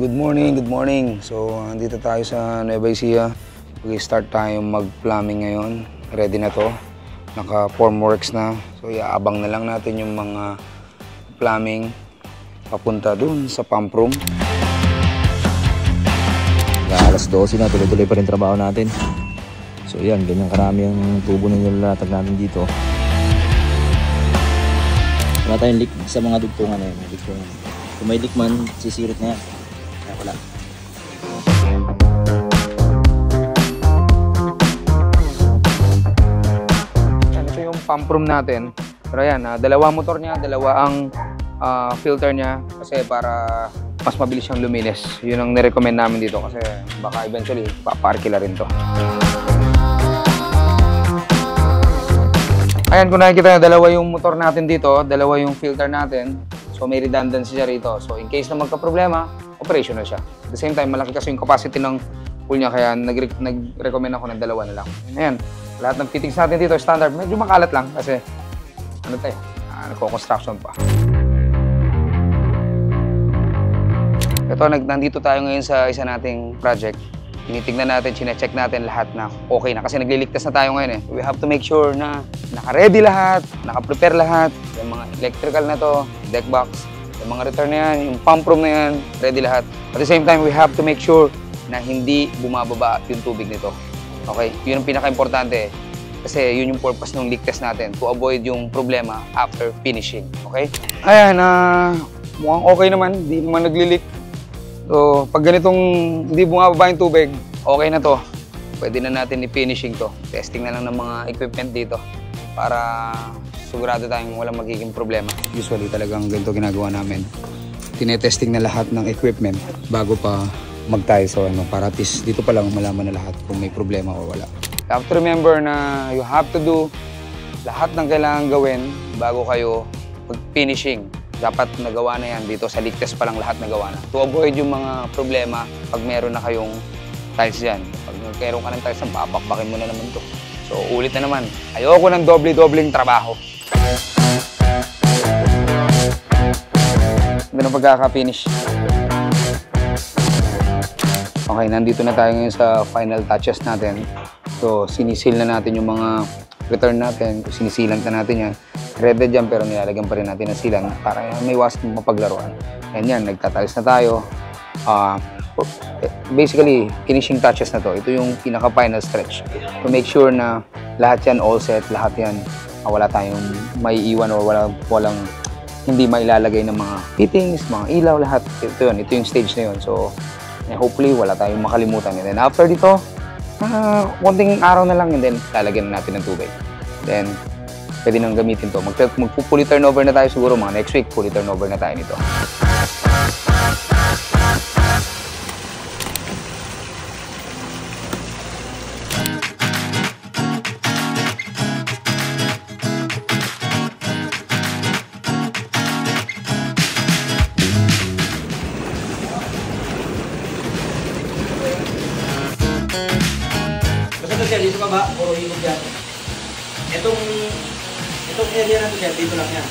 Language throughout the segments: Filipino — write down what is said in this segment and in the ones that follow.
Good morning, good morning. So, andito tayo sa Nueva Ecija. Mag-start tayo mag-plumbing ngayon. Ready na to. Naka-formworks na. So, iaabang na lang natin yung mga plumbing papunta dun sa pump room. Alas 12 na, tuloy-tuloy pa rin trabaho natin. So, yan, ganyan karami ang tubo na nilalatag natin dito. Wala tayong leak sa mga dugtungan na yun. Kung may leak man, sisirit na yan. Kaya wala. Yan, ito yung pump room natin. Pero yan, dalawa motor niya, dalawa ang filter niya. Kasi para mas mabilis siyang luminis. Yun ang nirecommend namin dito kasi baka eventually paparkila rin to. Ayan, kung nakikita nyo, dalawa yung motor natin dito, dalawa yung filter natin. So may redundancy siya rito. So in case na magka-problema, operational siya. At the same time, malaki kasi yung capacity ng pool niya, kaya nag-recommend ako ng dalawa na lang. Ayan, lahat ng fittings natin dito, standard. Medyo makalat lang kasi ano tayo, nagko-construction pa. Ito, nandito tayo ngayon sa isa nating project. Tinitignan natin, chinecheck natin lahat na okay na. Kasi nagliligtas na tayo ngayon eh. We have to make sure na naka-ready lahat, naka-prepare lahat. Yung mga electrical na to, deck box, yung mga return na yan, yung pump room na yan, ready lahat. At the same time, we have to make sure na hindi bumababa yung tubig nito. Okay? Yun ang pinaka-importante. Kasi yun yung purpose ng leak test natin, to avoid yung problema after finishing. Okay? Ayan, mukhang okay naman. Hindi naman nagli-leak. So, pag ganitong hindi bumababa yung tubig, okay na to. Pwede na natin i-finishing to. Testing na lang ng mga equipment dito para sigurado tayong walang magiging problema. Usually talagang ganito ginagawa namin. Tinetesting na lahat ng equipment bago pa mag-tayo sa para at least dito pa lang malaman na lahat kung may problema o wala. You have to remember na you have to do lahat ng kailangan gawin bago kayo mag-finishing. Dapat nagawa na yan dito sa leak test pa lang lahat nagawa na. To avoid yung mga problema pag meron na kayong tiles dyan. Pag meron ka ng tiles, babakbakin mo na naman to. So ulit na naman. Ayoko ng doble-dobleng trabaho. Ganun pagkaka-finish. Okay, nandito na tayo ngayon sa final touches natin. So sinisil na natin yung mga return natin. Sinisilan na natin yan. Threaded dyan pero nilalagyan pa rin natin ng silang para may iwas mapaglaruan. And yan, nagtatalis na tayo. Basically, finishing touches na to. Ito yung pinaka-final stretch. To make sure na lahat yan all set, lahat yan wala tayong may iwan o walang hindi mailalagay ng mga fittings, mga ilaw, lahat. Ito yun, ito yung stage na yun. So, hopefully, wala tayong makalimutan. And then after dito, konting araw na lang and then lalagyan na natin ng tubig. Then, pwede nang gamitin to. Fully turnover na tayo siguro mga next week. Fully turnover na tayo nito. Basta siya, dito ka ba? Puro hilog yan. Itong area na siya, dito lang yan.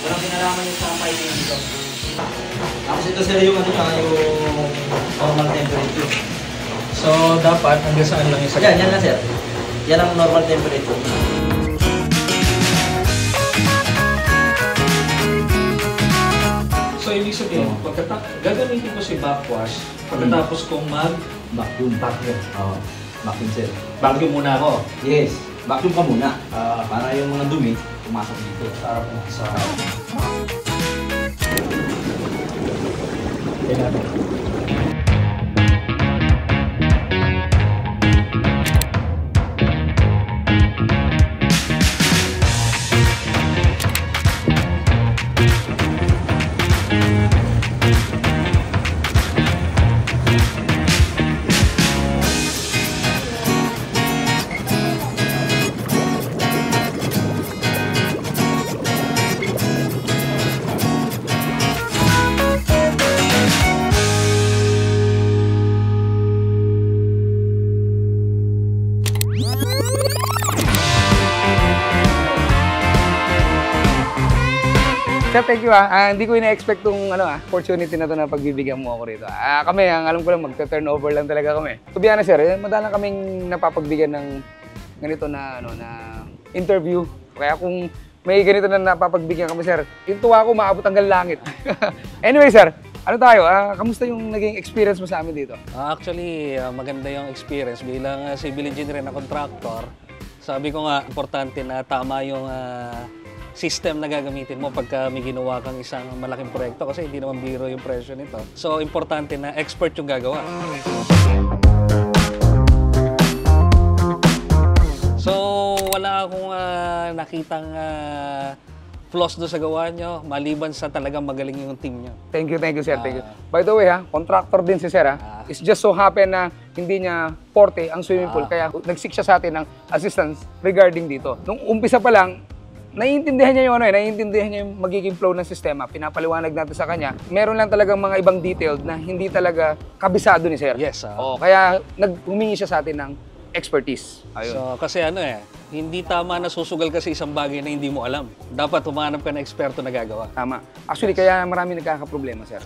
Walang kinalaman yung sa piping dito. Tapos ito sila yung yung normal temperature. So, dapat hanggang saan lang yung sakit? Yan na sir. Yan ang normal temperature. So, ibig sabihin, gagamitin ko si backwash pagkatapos kong Vacuum. Oo. Vacuum sir. vacuum muna ako. Yes. Vacuum ka muna. Para yung mga dumi, pumasok dito. Para po sa... Okay natin. Sir, thank you hindi ko ina-expect tong opportunity na to na pagbibigyan mo ako rito. Kami, ang alam ko lang, magta-turnover lang talaga kami. To be honest, sir, madalang kaming napapagbigyan ng ganito na, na interview. Kaya kung may ganito na napapagbigyan kami, sir, yung tuwa ko maabot hanggang langit. Anyway, sir, ano tayo? Kamusta yung naging experience mo sa amin dito? Actually, maganda yung experience bilang civil engineer na contractor. Sabi ko nga, importante na tama yung system na gagamitin mo pagka may ginawa kang isang malaking proyekto kasi hindi naman biro yung presyo nito. So, importante na expert yung gagawa. So, wala akong nakitang flaws doon sa gawa nyo, maliban sa talagang magaling yung team nyo. Thank you, sir. Thank you. By the way, contractor din si sir. It's just so happen na hindi niya forte ang swimming pool, kaya nag-seek siya sa atin ng assistance regarding dito. Nung umpisa pa lang, naiintindihan niya yung naiintindihan niya yung magiging flow ng sistema. Pinapaliwanag natin sa kanya. Meron lang talagang mga ibang detailed na hindi talaga kabisado ni sir. Yes. Kaya humingi siya sa atin ng expertise. Ayun. So, kasi hindi tama na susugal kasi isang bagay na hindi mo alam. Dapat humanap ka ng eksperto na gagawa. Tama. Actually, kaya marami nagkakaproblema, sir.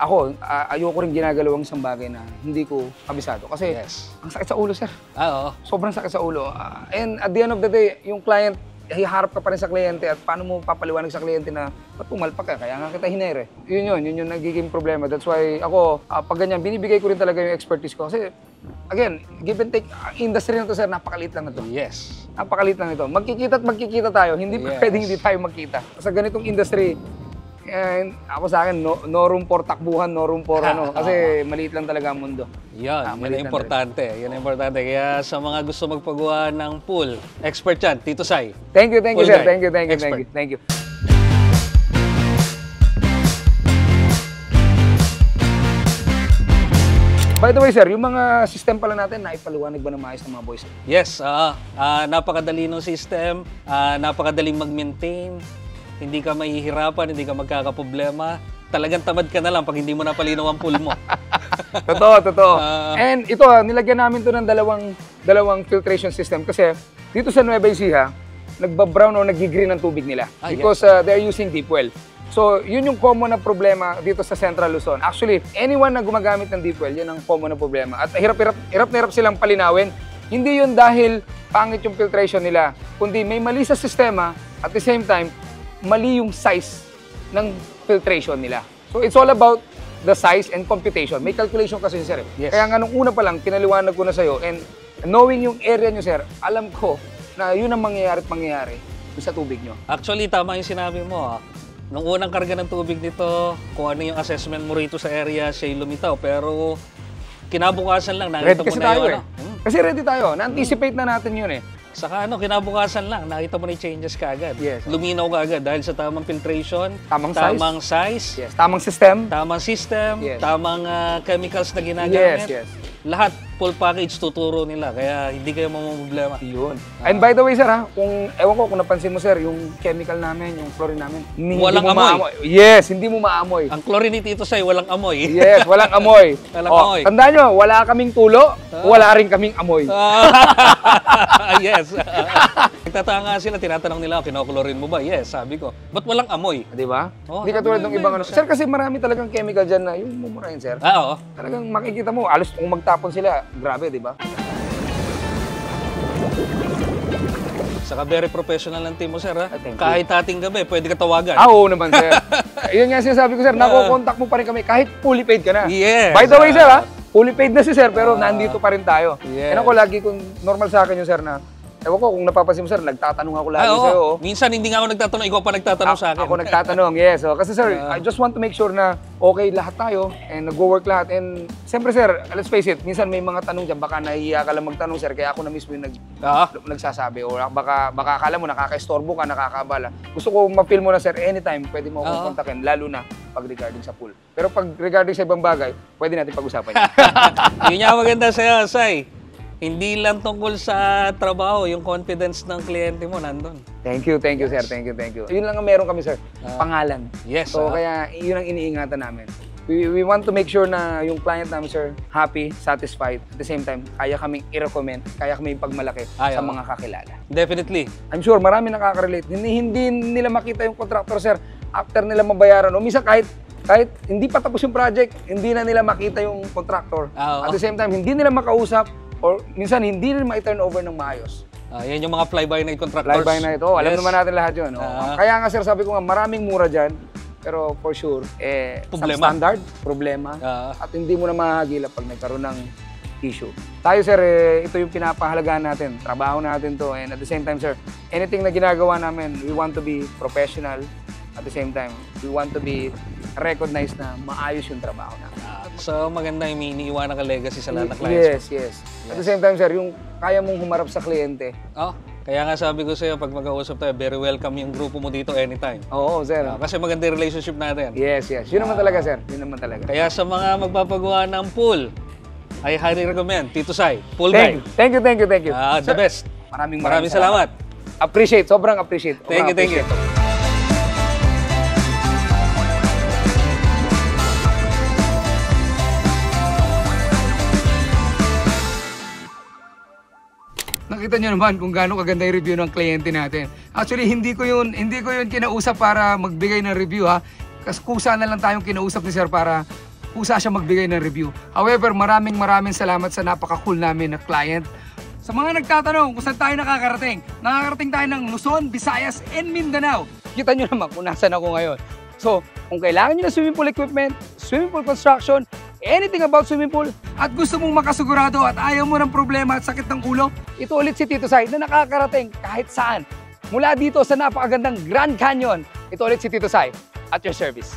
Ako, ayoko rin ginagalawang isang bagay na hindi ko kabisado. Kasi ang sakit sa ulo, sir. Oo. Sobrang sakit sa ulo. And at the end of the day, yung client, hiharap ka pa rin sa kliyente at paano mo papaliwanag sa kliyente na ba't pumalpak ka? Kaya nga kita hinere. Yun yung nagiging problema. That's why ako, pag ganyan, binibigay ko rin talaga yung expertise ko. Kasi, again, give and take, ang industry na to, sir, napakaliit lang na to. Yes. Napakaliit lang ito. Magkikita tayo. Hindi pa pwedeng hindi tayo magkita. Sa ganitong industry, ako sa akin, no room for takbuhan, no room for kasi maliit lang talaga ang mundo. Yan ang importante. Yan ang importante. Kaya sa mga gusto magpagawa ng pool, expert yan, Tito Sai. Thank you, Pool sir. guy. Thank you. By the way, sir, yung mga system pala natin, naipaliwanag ba ng maayos ng mga boys? Yes, napakadali ng system, napakadaling mag-maintain, hindi ka mahihirapan, hindi ka magkakaproblema. Talagang tamad ka na lang pag hindi mo napalinaw ang pool mo. Totoo. And ito, nilagyan namin to ng dalawang filtration system kasi dito sa Nueva Ecija, nagbabrown o nag-green ang tubig nila because they're using deep well. So, yun yung common na problema dito sa Central Luzon. Actually, anyone na gumagamit ng deep well, yun ang common na problema. At hirap na hirap silang palinawin. Hindi yun dahil pangit yung filtration nila, kundi may mali sa sistema at the same time, mali yung size ng filtration nila. So, it's all about the size and computation. May calculation kasi, sir. Yes. Kaya nga nung una pa lang, pinaliwanag ko na sa'yo and knowing yung area nyo, sir, alam ko na yun ang mangyayari sa tubig nyo. Actually, tama yung sinabi mo. Nung unang karga ng tubig nito, kung ano yung assessment mo rito sa area, siya'y lumitaw. Pero kinabukasan lang, nakita mo na yun. Kasi ready tayo. Na-anticipate na natin yun eh. Saka kinabukasan lang, nakita mo na yung changes kaagad. Yes. Luminaw kaagad dahil sa tamang filtration, Tamang size, yes. Tamang system, yes. Tamang chemicals na ginagamit. Yes. Lahat, full package tuturo nila, kaya hindi kayo mamumblema. Yun. And by the way, sir, ewan ko kung napansin mo, sir, yung chemical namin, yung chlorine namin, walang amoy. Yes, hindi mo maamoy. Ang chlorine ni Tito Sai, walang amoy. Yes, walang amoy. Walang amoy. Tandaan nyo, wala kaming tulo, wala rin kaming amoy. Yes. Nagtatanga sila, tinatanong nila, kinoklorin mo ba? Yes, sabi ko. Ba't walang amoy? Di ba? Oh, Hindi katulad ng ibang Sir, kasi marami talagang chemical dyan na yung mumurahin, sir. Oo. Talagang makikita mo, alos kung magtapon sila, grabe, di ba? Saka very professional ng team mo, sir. Thank you. Kahit ating gabi, pwede ka tawagan. Oo naman, sir. Yun nga sinasabi ko, sir, nako-contact mo pa rin kami kahit fully paid ka na. Yes. By the way, sir, fully paid na si sir, pero nandito pa rin tayo. Yes. And ako lagi kung normal sa akin yung sir na, ewan ko kung napapansin mo, sir, nagtatanong ako lagi sa'yo. Minsan hindi nga ako nagtatanong, ikaw pa nagtatanong sa akin. Ako nagtatanong, yes. So, kasi sir, I just want to make sure na okay lahat tayo and nag-work lahat. And siyempre, sir, let's face it, minsan may mga tanong dyan, baka nahihiya ka lang magtanong, sir, kaya ako na mismo yung nagsasabi. O baka akala mo, nakaka-estorbo ka, nakakabala. Gusto ko ma-feel mo na, sir, anytime, pwede mo akong kontakin, lalo na pag regarding sa pool. Pero pag regarding sa ibang bagay, pwede natin pag-usapan yan. Yun nga maganda sa'yo, Sai. Hindi lang tungkol sa trabaho, yung confidence ng kliyente mo nandun. Thank you, sir. Thank you. Yun lang ang meron kami, sir. Pangalan. Yes. So, kaya yun ang iniingatan namin. We want to make sure na yung client namin, sir, happy, satisfied. At the same time, kaya kaming i-recommend, kaya kaming pagmalaki sa mga kakilala. Definitely. I'm sure marami nakaka-relate. Hindi nila makita yung contractor, sir. after nila mabayaran, o minsan kahit hindi pa tapos yung project, hindi na nila makita yung contractor. At the same time, hindi nila makausap or minsan hindi nila ma-turn over ng maayos. Yan yung mga fly-by-night contractors. Fly-by-night, alam naman natin lahat yun. Kaya nga sir, sabi ko nga, maraming mura dyan. Pero for sure, substandard, problema. At hindi mo na mahagilap pag nagkaroon ng issue. Tayo sir, ito yung pinapahalagaan natin. Trabaho natin to. And at the same time sir, anything na ginagawa namin, we want to be professional. At the same time, we want to be recognized na maayos yung trabaho natin. So maganda yung iniiwanan ka legacy sa lahat ng clients. Yes. At the same time sir, yung kaya mong humarap sa kliyente. Kaya nga sabi ko sa'yo, pag mag-uusap tayo, very welcome yung grupo mo dito anytime. Oo, sir. Kasi maganda yung relationship natin. Yes. Yun naman talaga, sir. Yun naman talaga. Kaya sa mga magpapagawa ng pool, I highly recommend Tito Sai, Pool Guy. Thank you. The best. Maraming salamat. Appreciate, sobrang appreciate. Thank you. Nakita nyo naman kung gaano kaganda yung review ng kliyente natin. Actually, hindi ko yun kinausap para magbigay ng review ha. Kasi kusa na lang tayong kinausap ni sir para kusa siya magbigay ng review. However, maraming salamat sa napaka-cool namin na client. Sa mga nagtatanong kung saan tayo nakakarating tayo ng Luzon, Visayas, and Mindanao. Kita nyo naman kung nasan ako ngayon. So, kung kailangan nyo ng swimming pool equipment, swimming pool construction, anything about swimming pool, at gusto mong makasigurado at ayaw mo ng problema at sakit ng ulo, ito ulit si Tito Sai na nakakarating kahit saan. Mula dito sa napakagandang Grand Canyon, ito ulit si Tito Sai at your service.